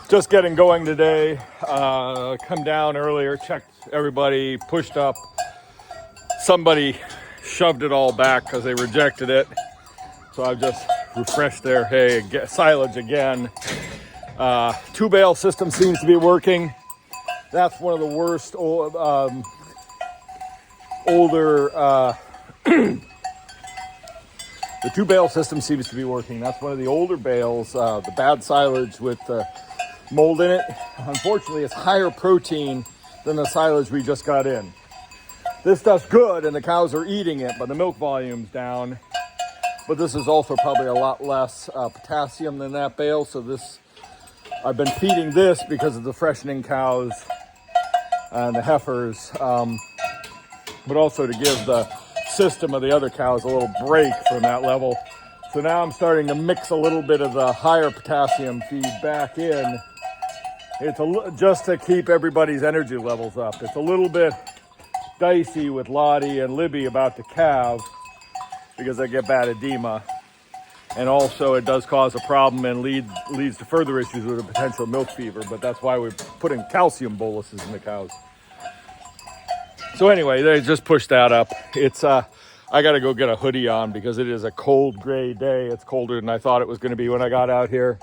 Just getting going today. Come down earlier, checked everybody, pushed up. Somebody shoved it all back because they rejected it. So I've just refreshed their hay, silage again. Two bale system seems to be working. That's one of the worst older. The two bale system seems to be working. That's one of the older bales. The bad silage with mold in it. Unfortunately, it's higher protein than the silage we just got in. This stuff's good and the cows are eating it, but the milk volume's down. But this is also probably a lot less potassium than that bale. So I've been feeding this because of the freshening cows and the heifers, but also to give the system of the other cows a little break from that level. So now I'm starting to mix a little bit of the higher potassium feed back in. It's just to keep everybody's energy levels up. It's a little bit dicey with Lottie and Libby about to calve because they get bad edema. And also it does cause a problem and leads to further issues with a potential milk fever, but that's why we're putting calcium boluses in the cows. So anyway, they just pushed that up. It's I gotta go get a hoodie on because it is a cold gray day. It's colder than I thought it was gonna be when I got out here.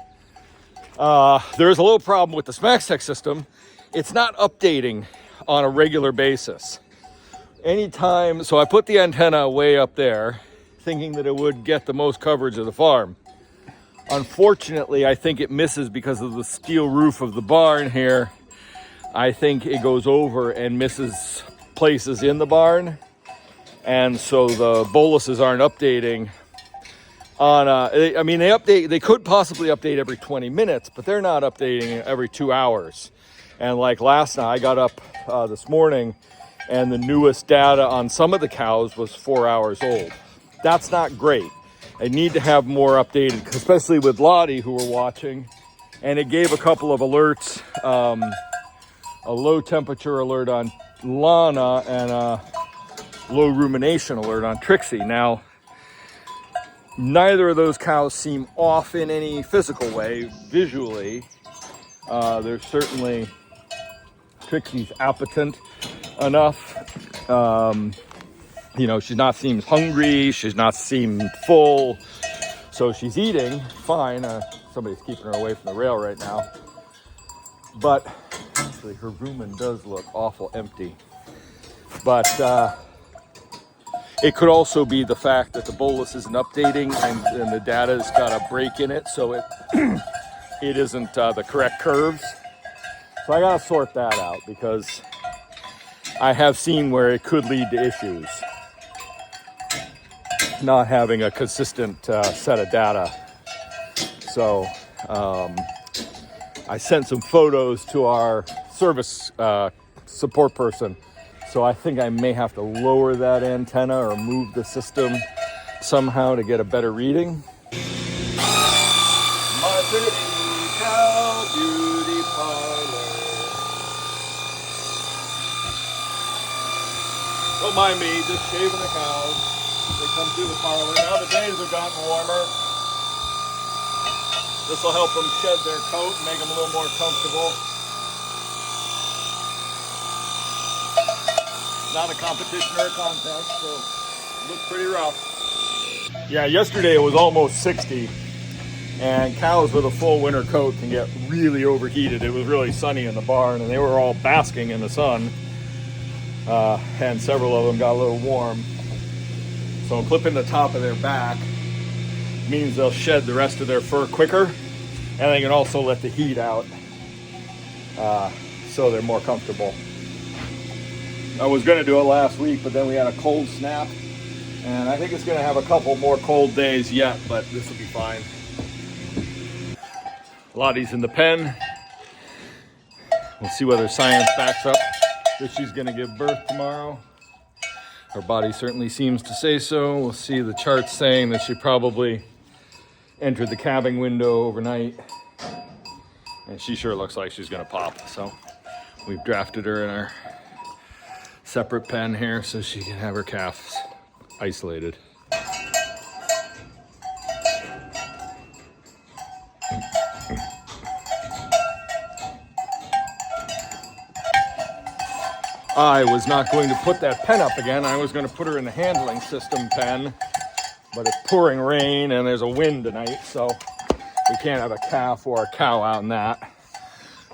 There's a little problem with the SmaXtec system. It's not updating on a regular basis. So I put the antenna way up there thinking that it would get the most coverage of the farm. Unfortunately, I think it misses because of the steel roof of the barn here. I think it goes over and misses places in the barn. And so the boluses aren't updating on, they could possibly update every 20 minutes, but they're not updating every 2 hours. And like last night, I got up this morning and the newest data on some of the cows was 4 hours old. That's not great. I need to have more updated, especially with Lottie who were watching. And it gave a couple of alerts, a low temperature alert on Lana and a low rumination alert on Trixie. Now, neither of those cows seem off in any physical way, visually. There's certainly, Trixie's appetent enough. She's not seems hungry, she's not seemed full, so she's eating fine. Somebody's keeping her away from the rail right now. But actually her rumen does look awful empty. But it could also be the fact that the bolus isn't updating and the data's got a break in it, so it isn't the correct curves. So I gotta sort that out because I have seen where it could lead to issues. Not having a consistent set of data. So I sent some photos to our service support person. So I think I may have to lower that antenna or move the system somehow to get a better reading. My pretty cow beauty parlor. Don't mind me, just shaving the cows. They come through the parlor. Now the days have gotten warmer. This will help them shed their coat and make them a little more comfortable. Not a competition or a contest, so it looks pretty rough. Yeah, yesterday it was almost 60, and cows with a full winter coat can get really overheated. It was really sunny in the barn, and they were all basking in the sun, and several of them got a little warm. So clipping the top of their back means they'll shed the rest of their fur quicker, and they can also let the heat out so they're more comfortable. I was going to do it last week, but then we had a cold snap, and I think it's going to have a couple more cold days yet, but this will be fine. Lottie's in the pen. We'll see whether science backs up that she's going to give birth tomorrow. Her body certainly seems to say so. We'll see the charts saying that she probably entered the calving window overnight, and she sure looks like she's going to pop. So we've drafted her in our separate pen here so she can have her calves isolated. I was not going to put that pen up again. I was going to put her in the handling system pen, but it's pouring rain and there's a wind tonight, so we can't have a calf or a cow out in that.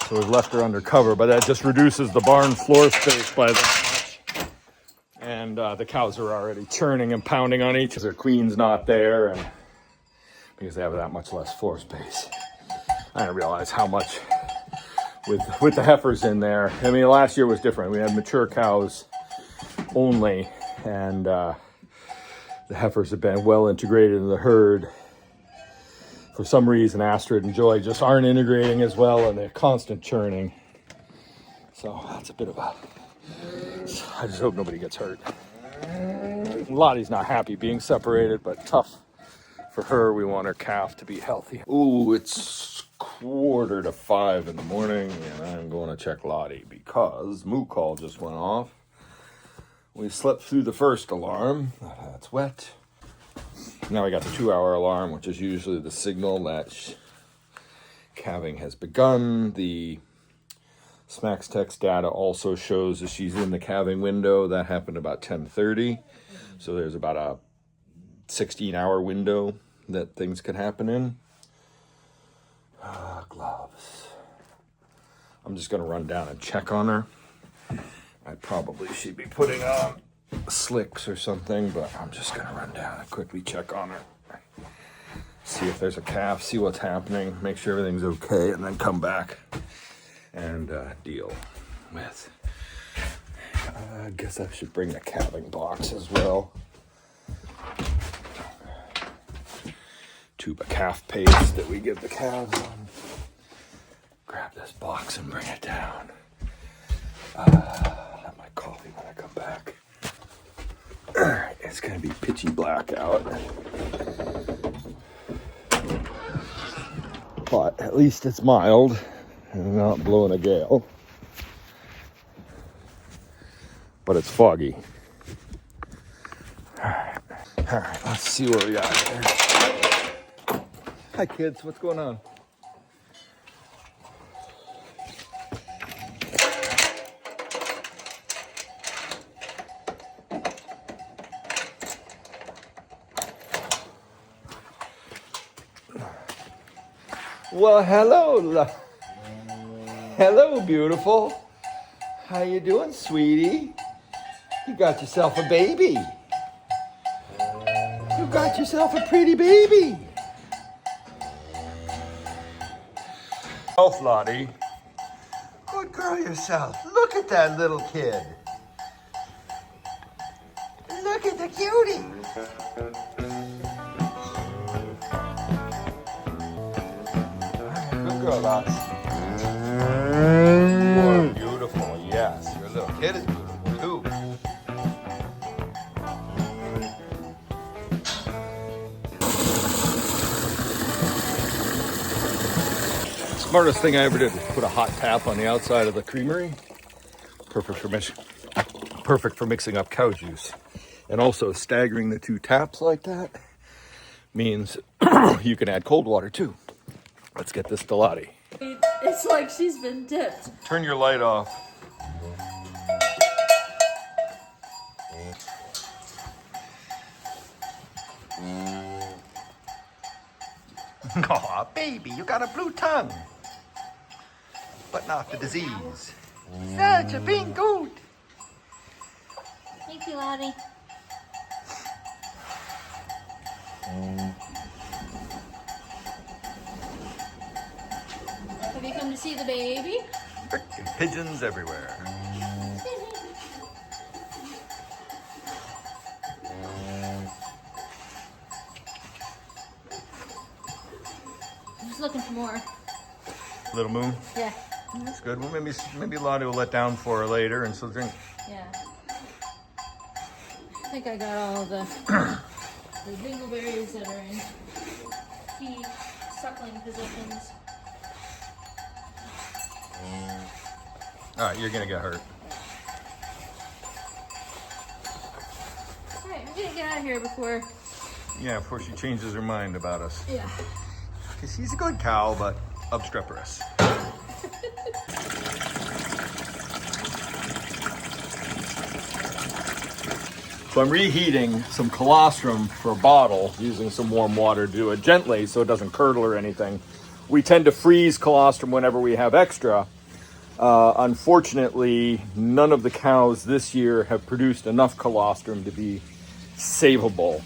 So we've left her under cover, but that just reduces the barn floor space by that much. And the cows are already churning and pounding on each other. Their queen's not there, and because they have that much less floor space. I didn't realize how much with the heifers in there. I mean, last year was different. We had mature cows only, and the heifers have been well integrated in the herd. For some reason, Astrid and Joy just aren't integrating as well, and they're constant churning. So that's a bit of a... I just hope nobody gets hurt. Lottie's not happy being separated, but tough for her. We want her calf to be healthy. Ooh, it's 4:45 in the morning, and I'm going to check Lottie because moo call just went off. We slept through the first alarm. That's wet. Now we got the 2-hour alarm, which is usually the signal that calving has begun. The SmaXtec data also shows that she's in the calving window. That happened about 10:30. So there's about a 16-hour window that things could happen in. Gloves. I'm just going to run down and check on her. I probably should be putting on slicks or something, but I'm just going to run down and quickly check on her. See if there's a calf, see what's happening, make sure everything's okay, and then come back and deal with. I guess I should bring the calving box as well. Tube of calf paste that we give the calves on. Grab this box and bring it down. Have my coffee when I come back. Alright, it's gonna be pitchy black out. But at least it's mild and not blowing a gale. But it's foggy. Alright, let's see what we got here. Hi kids, what's going on? Well, hello, beautiful. How you doing, sweetie? You got yourself a baby. You got yourself a pretty baby. Health, Lottie. Good girl yourself. Look at that little kid. Look at the cutie. Good girl, Lots. You're beautiful, yes. Your little kid is beautiful, too. Smartest thing I ever did was put a hot tap on the outside of the creamery. Perfect for mixing up cow juice. And also staggering the two taps like that means you can add cold water too. Let's get this to Lottie. It's like she's been dipped. Turn your light off. Aw, baby, you got a blue tongue. But not the disease. Such a being good. Thank you, Lottie. Have you come to see the baby? Frickin' pigeons everywhere. I'm just looking for more. Little moon. Yeah. That's good. Well, maybe Lottie will let down for her later and she'll drink. Yeah. I think I got all the dingleberries that are in key suckling positions. All right, you're gonna get hurt. All right, I'm gonna get out of here before. Yeah, before she changes her mind about us. Yeah. Because she's a good cow, but obstreperous. So I'm reheating some colostrum for a bottle using some warm water to do it gently so it doesn't curdle or anything. We tend to freeze colostrum whenever we have extra. Unfortunately, none of the cows this year have produced enough colostrum to be savable.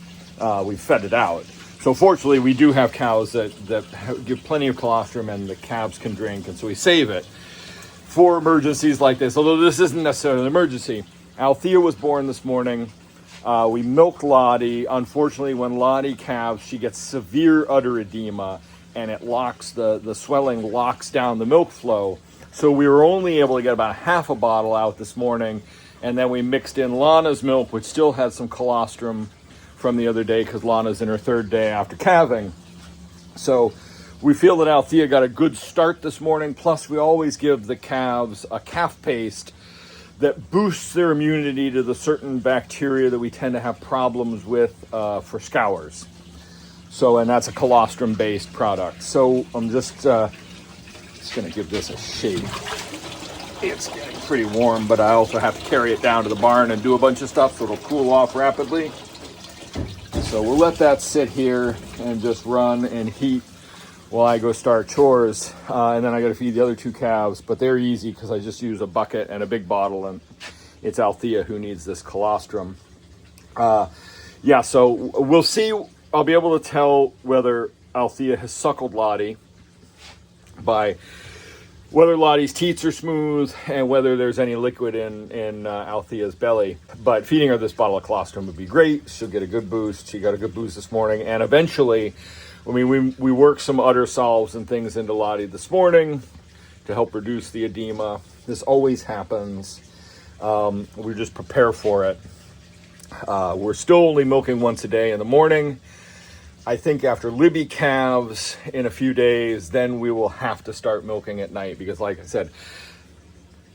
We fed it out. So fortunately, we do have cows that give plenty of colostrum and the calves can drink, and so we save it for emergencies like this, although this isn't necessarily an emergency. Althea was born this morning. We milked Lottie. Unfortunately, when Lottie calves, she gets severe udder edema, and it locks, the swelling locks down the milk flow. So we were only able to get about half a bottle out this morning, and then we mixed in Lana's milk, which still had some colostrum from the other day because Lana's in her third day after calving. So we feel that Althea got a good start this morning. Plus, we always give the calves a calf paste that boosts their immunity to the certain bacteria that we tend to have problems with for scours. So, and that's a colostrum-based product. So I'm just going to give this a shake. It's getting pretty warm, but I also have to carry it down to the barn and do a bunch of stuff so it'll cool off rapidly. So we'll let that sit here and just run and heat while I go start chores. And then I got to feed the other two calves, but they're easy because I just use a bucket and a big bottle, and it's Althea who needs this colostrum. Yeah, so we'll see. I'll be able to tell whether Althea has suckled Lottie by whether Lottie's teats are smooth and whether there's any liquid in Althea's belly. But feeding her this bottle of colostrum would be great. She'll get a good boost. She got a good boost this morning. And eventually, I mean, we worked some udder salves and things into Lottie this morning to help reduce the edema. This always happens. We just prepare for it. We're still only milking once a day in the morning. I think after Libby calves in a few days, then we will have to start milking at night because, like I said,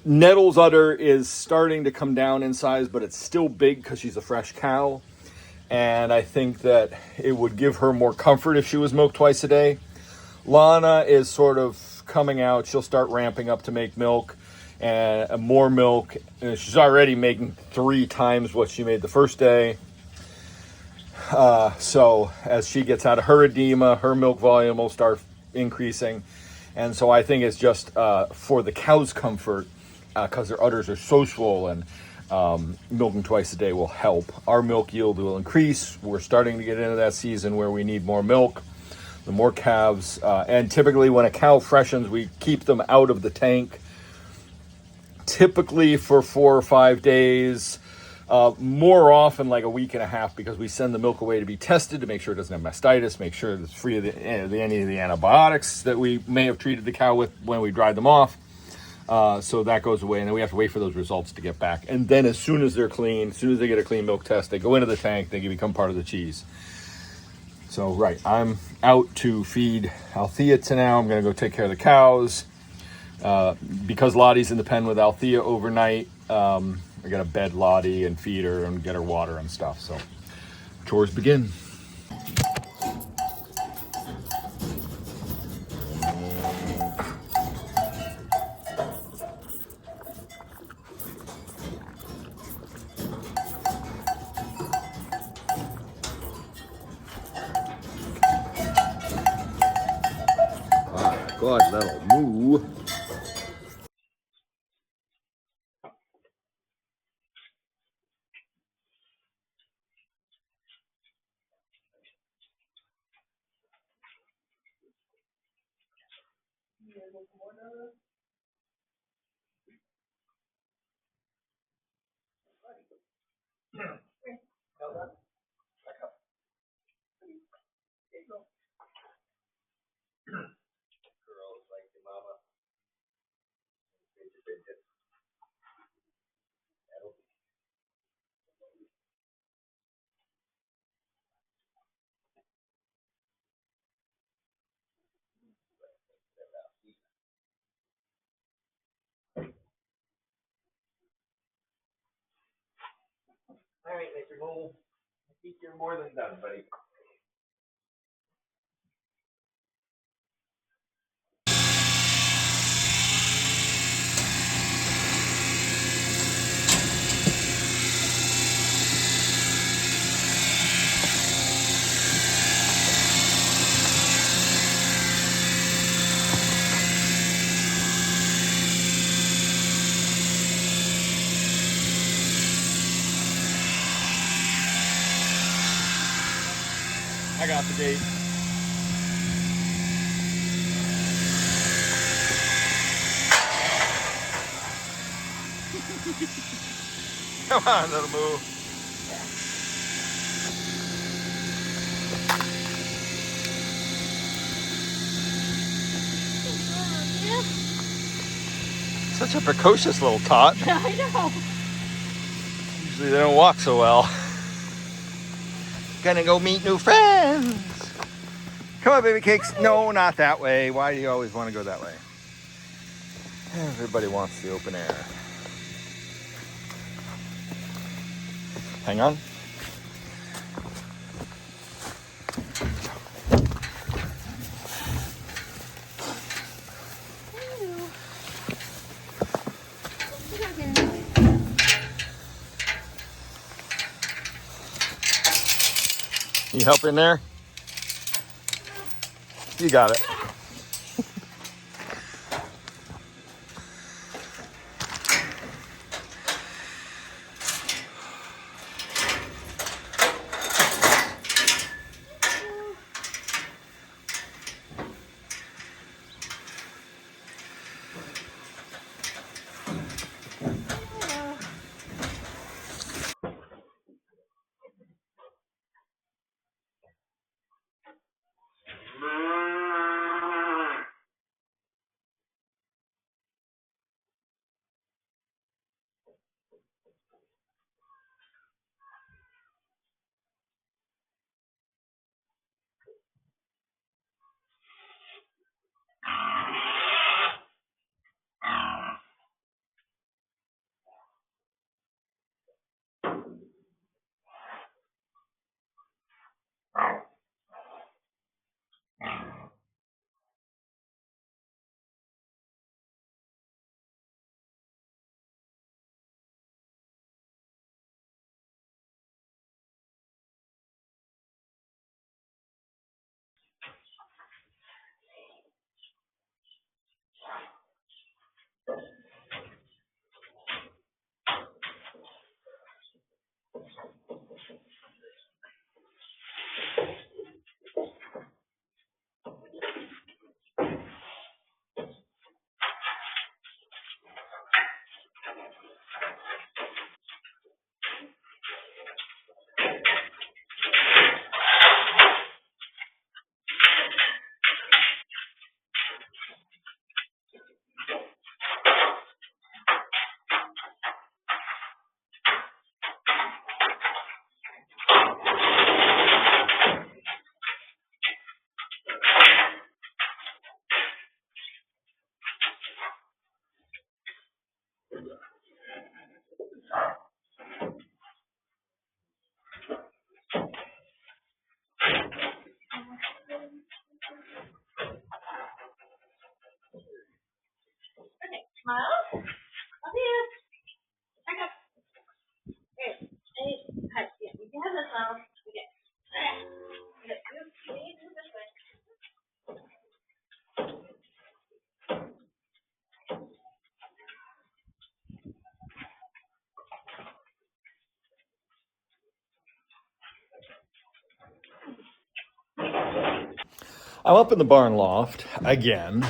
Nettle's udder is starting to come down in size, but it's still big because she's a fresh cow. And I think that it would give her more comfort if she was milked twice a day. Lana is sort of coming out. She'll start ramping up to make milk and more milk. And she's already making 3 times what she made the first day. So as she gets out of her edema, her milk volume will start increasing. And so I think it's just for the cow's comfort, because their udders are so swollen, milking twice a day will help. Our milk yield will increase. We're starting to get into that season where we need more milk, the more calves. And typically when a cow freshens, we keep them out of the tank, typically for 4 or 5 days. More often like a week and a half, because we send the milk away to be tested to make sure it doesn't have mastitis, make sure it's free of any of the antibiotics that we may have treated the cow with when we dried them off. So that goes away, and then we have to wait for those results to get back. And then as soon as they're clean, as soon as they get a clean milk test, they go into the tank, they can become part of the cheese. So, right, I'm out to feed Althea now. I'm going to go take care of the cows. Because Lottie's in the pen with Althea overnight, I got to bed Lottie and feed her and get her water and stuff. So chores begin. God, that'll move. All right, Mr. Mole. I think you're more than done, buddy. I got the gate. Come on, little move. Such a precocious little tot. Yeah, I know. Usually they don't walk so well. Gonna go meet new friends. Come on, baby cakes. No, not that way. Why do you always want to go that way? Everybody wants the open air. Hang on. Need help in there? You got it. Smile. Althea. I got. Hey. Hi. Yeah. You can have this now. Okay. Okay. You need to move this way. I'm up in the barn loft again,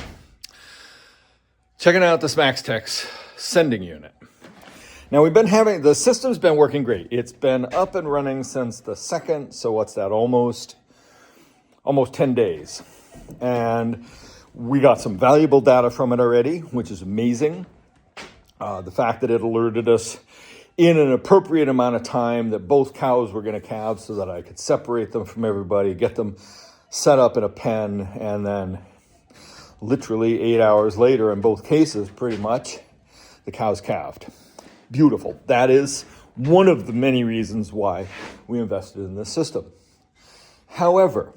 checking out the SmaXtec sending unit. Now the system's been working great. It's been up and running since the 2nd, so what's that, almost 10 days. And we got some valuable data from it already, which is amazing. The fact that it alerted us in an appropriate amount of time that both cows were going to calve so that I could separate them from everybody, get them set up in a pen, and then literally 8 hours later, in both cases, pretty much, the cows calved. Beautiful. That is one of the many reasons why we invested in this system. However,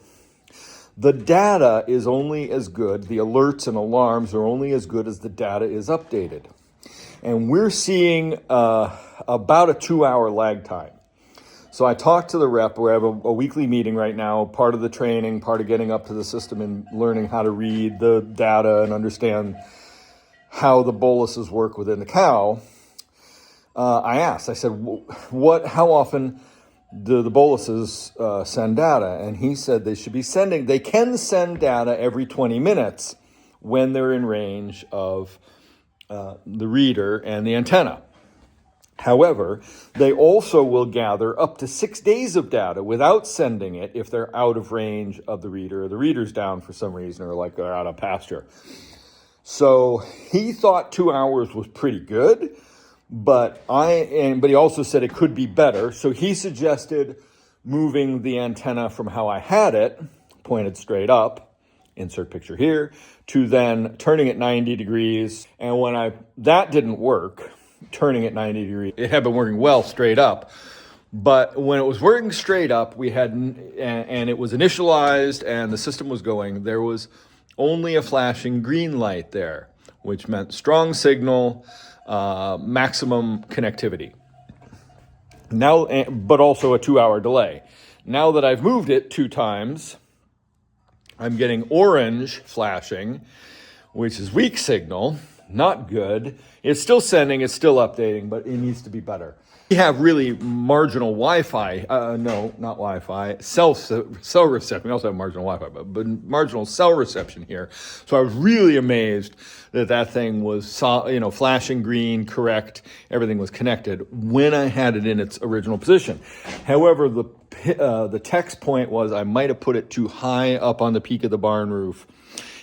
the data is only as good, the alerts and alarms are only as good as the data is updated. And we're seeing about a 2-hour lag time. So I talked to the rep. We have a weekly meeting right now, part of the training, part of getting up to the system and learning how to read the data and understand how the boluses work within the cow. I asked, I said, how often the boluses send data, and he said they can send data every 20 minutes when they're in range of the reader and the antenna. However, they also will gather up to 6 days of data without sending it if they're out of range of the reader, or the reader's down for some reason, or like they're out of pasture. So he thought 2 hours was pretty good, but he also said it could be better. So he suggested moving the antenna from how I had it, pointed straight up, insert picture here, to then turning it 90 degrees. And when that didn't work, turning it 90 degrees, it had been working well straight up. But when it was working straight up, and it was initialized and the system was going, there was only a flashing green light there, which meant strong signal, maximum connectivity. Now, but also a 2-hour delay. Now that I've moved it 2 times, I'm getting orange flashing, which is weak signal, not good. It's still sending, it's still updating, but it needs to be better. We have really marginal Wi-Fi, no, not Wi-Fi, cell reception. We also have marginal Wi-Fi, but marginal cell reception here. So I was really amazed that thing was, flashing green, correct. Everything was connected when I had it in its original position. However, the text point was I might have put it too high up on the peak of the barn roof.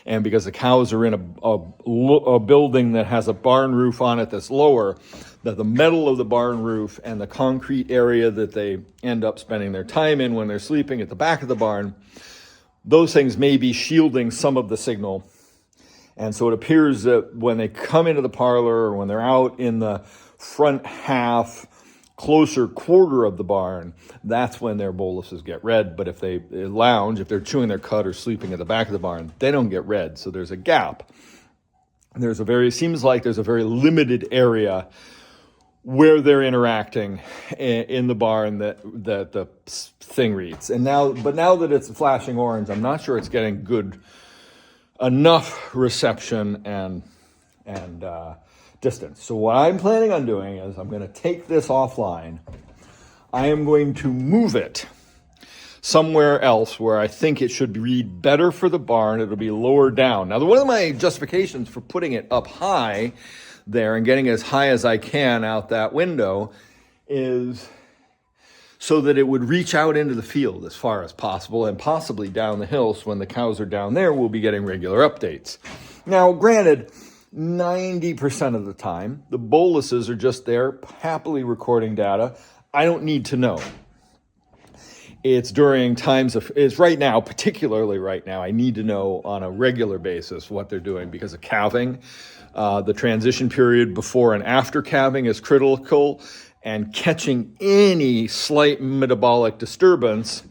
And because the cows are in a building that has a barn roof on it that's lower, that the metal of the barn roof and the concrete area that they end up spending their time in when they're sleeping at the back of the barn, those things may be shielding some of the signal. And so it appears that when they come into the parlor, or when they're out in the front half, closer quarter of the barn, that's when their boluses get red. But if they lounge, if they're chewing their cud or sleeping at the back of the barn, they don't get red. So there's a gap. Seems like there's a very limited area where they're interacting in the barn that the thing reads. But now that it's flashing orange, I'm not sure it's getting good enough reception and distance. So what I'm planning on doing is I'm going to take this offline. I am going to move it somewhere else where I think it should read better for the barn. It'll be lower down. Now, one of my justifications for putting it up high there and getting as high as I can out that window is so that it would reach out into the field as far as possible, and possibly down the hill. So when the cows are down there, we'll be getting regular updates. Now, granted, 90% of the time, the boluses are just there happily recording data. I don't need to know. It's right now, particularly right now, I need to know on a regular basis what they're doing because of calving. The transition period before and after calving is critical, and catching any slight metabolic disturbance,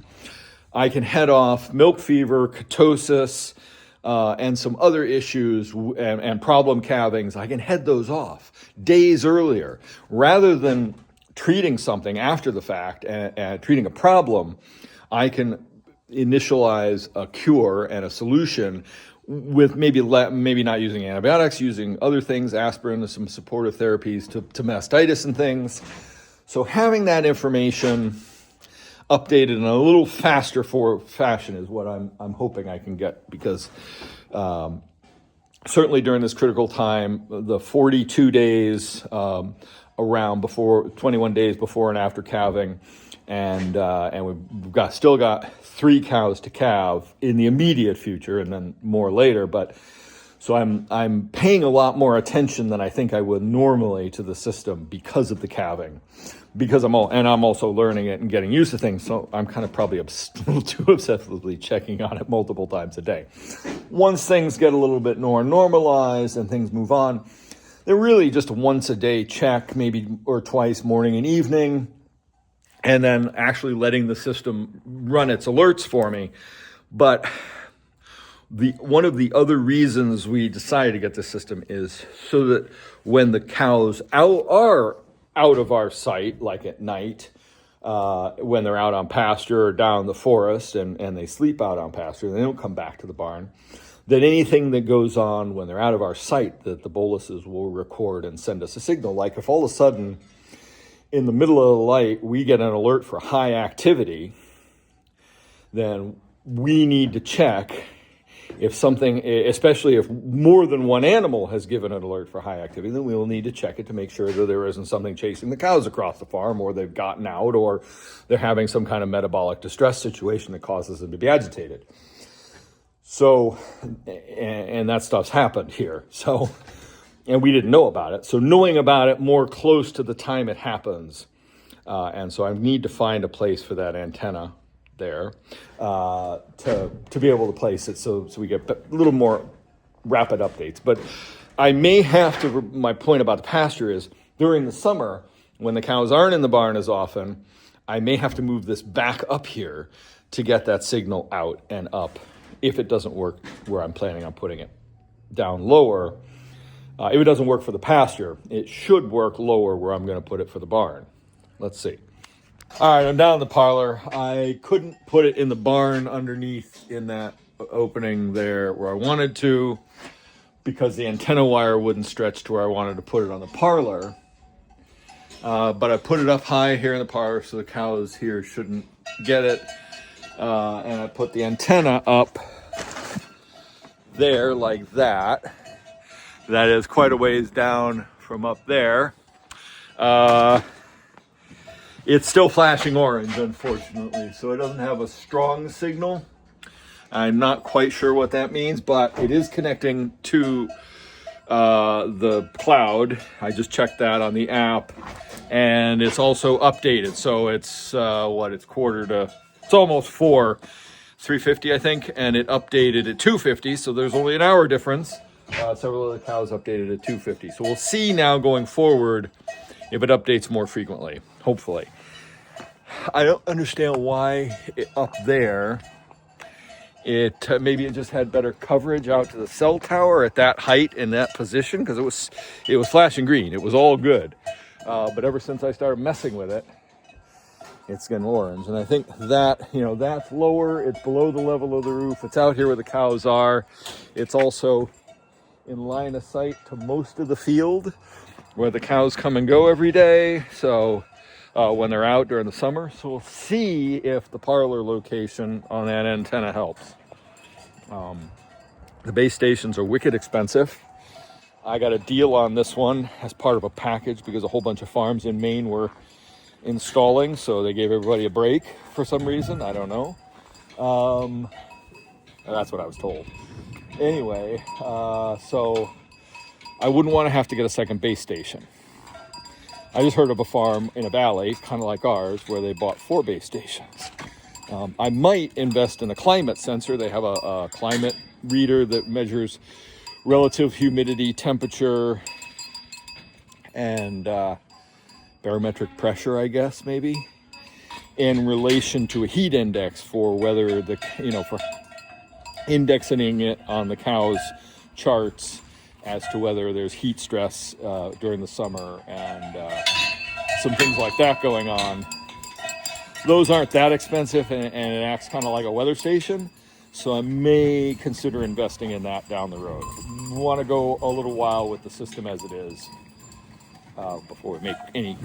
I can head off milk fever, ketosis, and some other issues and problem calvings. I can head those off days earlier rather than treating something after the fact and treating a problem. I can initialize a cure and a solution with maybe not using antibiotics, using other things, aspirin, some supportive therapies to mastitis and things. So having that information updated in a little faster fashion is what I'm hoping I can get, because certainly during this critical time, the 42 days around 21 days before and after calving, and we've still got 3 cows to calve in the immediate future, and then more later. But so I'm paying a lot more attention than I think I would normally to the system because of the calving, because I'm also learning it and getting used to things. So I'm kind of probably a little too obsessively checking on it multiple times a day. Once things get a little bit more normalized and things move on, they're really just a once a day check, maybe or twice, morning and evening, and then actually letting the system run its alerts for me. But one of the other reasons we decided to get this system is so that when the cows are out of our sight, like at night, when they're out on pasture or down the forest and they sleep out on pasture, they don't come back to the barn, that anything that goes on when they're out of our sight, that the boluses will record and send us a signal. Like if all of a sudden in the middle of the light, we get an alert for high activity, then we need to check if something, especially if more than one animal has given an alert for high activity, then we will need to check it to make sure that there isn't something chasing the cows across the farm, or they've gotten out, or they're having some kind of metabolic distress situation that causes them to be agitated. So, and that stuff's happened here. So, and we didn't know about it. So knowing about it more close to the time it happens. And so I need to find a place for that antenna there to be able to place it so we get a little more rapid updates. But I may have to, my point about the pasture is, during the summer, when the cows aren't in the barn as often, I may have to move this back up here to get that signal out and up if it doesn't work where I'm planning on putting it. Down lower, if it doesn't work for the pasture, it should work lower where I'm going to put it for the barn. Let's see. All right, I'm down in the parlor. I couldn't put it in the barn underneath in that opening there where I wanted to, because the antenna wire wouldn't stretch to where I wanted to put it on the parlor. But I put it up high here in the parlor so the cows here shouldn't get it. And I put the antenna up there like that. That is quite a ways down from up there. It's still flashing orange, unfortunately, so it doesn't have a strong signal. I'm not quite sure what that means, but it is connecting to the cloud. I just checked that on the app, and it's also updated. So it's it's almost 4, 350, I think, and it updated at 250, so there's only an hour difference. Several of the cows updated at 250. So we'll see now going forward if it updates more frequently, hopefully. I don't understand why up there, maybe it just had better coverage out to the cell tower at that height in that position, because it was flashing green. It was all good. But ever since I started messing with it, it's getting orange. And I think that, that's lower. It's below the level of the roof. It's out here where the cows are. It's also in line of sight to most of the field where the cows come and go every day. So when they're out during the summer. So we'll see if the parlor location on that antenna helps. The base stations are wicked expensive. I got a deal on this one as part of a package because a whole bunch of farms in Maine were installing, so they gave everybody a break for some reason. I don't know. That's what I was told. Anyway, so I wouldn't want to have to get a second base station. I just heard of a farm in a valley, kind of like ours, where they bought 4 base stations. I might invest in a climate sensor. They have a climate reader that measures relative humidity, temperature, and barometric pressure, I guess, maybe, in relation to a heat index for whether for indexing it on the cow's charts as to whether there's heat stress during the summer and some things like that going on. Those aren't that expensive, and it acts kind of like a weather station, so I may consider investing in that down the road. Want to go a little while with the system as it is before we make any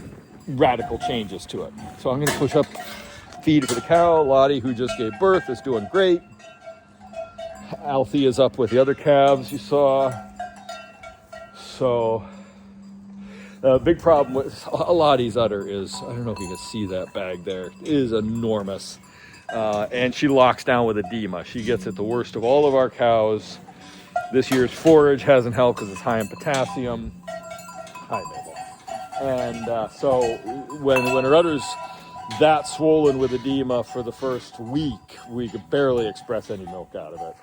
radical changes to it. So I'm going to push up feed for the cow. Lottie, who just gave birth, is doing great. Althea's up with the other calves you saw. So the big problem with Lottie's udder is, I don't know if you can see that bag there, it is enormous. And she locks down with edema. She gets it the worst of all of our cows. This year's forage hasn't helped because it's high in potassium. Hi, Mabel. And so when her udder's that swollen with edema for the first week, we could barely express any milk out of it.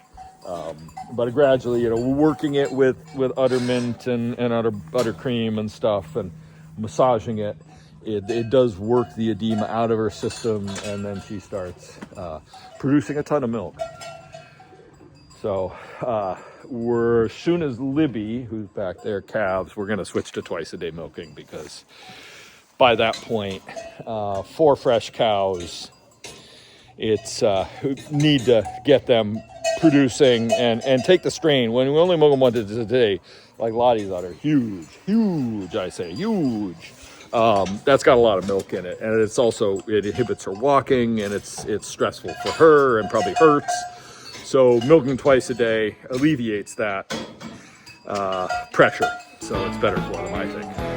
But gradually, working it with udder mint and udder cream and stuff, and massaging it, it does work the edema out of her system, and then she starts producing a ton of milk. So as soon as Libby, who's back there, calves, we're going to switch to twice a day milking, because by that point, 4 fresh cows, it's need to get them producing and take the strain. When we only milk them once a day, like Lottie's udder, huge, I say, huge. That's got a lot of milk in it, and it inhibits her walking, and it's stressful for her and probably hurts. So milking twice a day alleviates that pressure. So it's better for them, I think.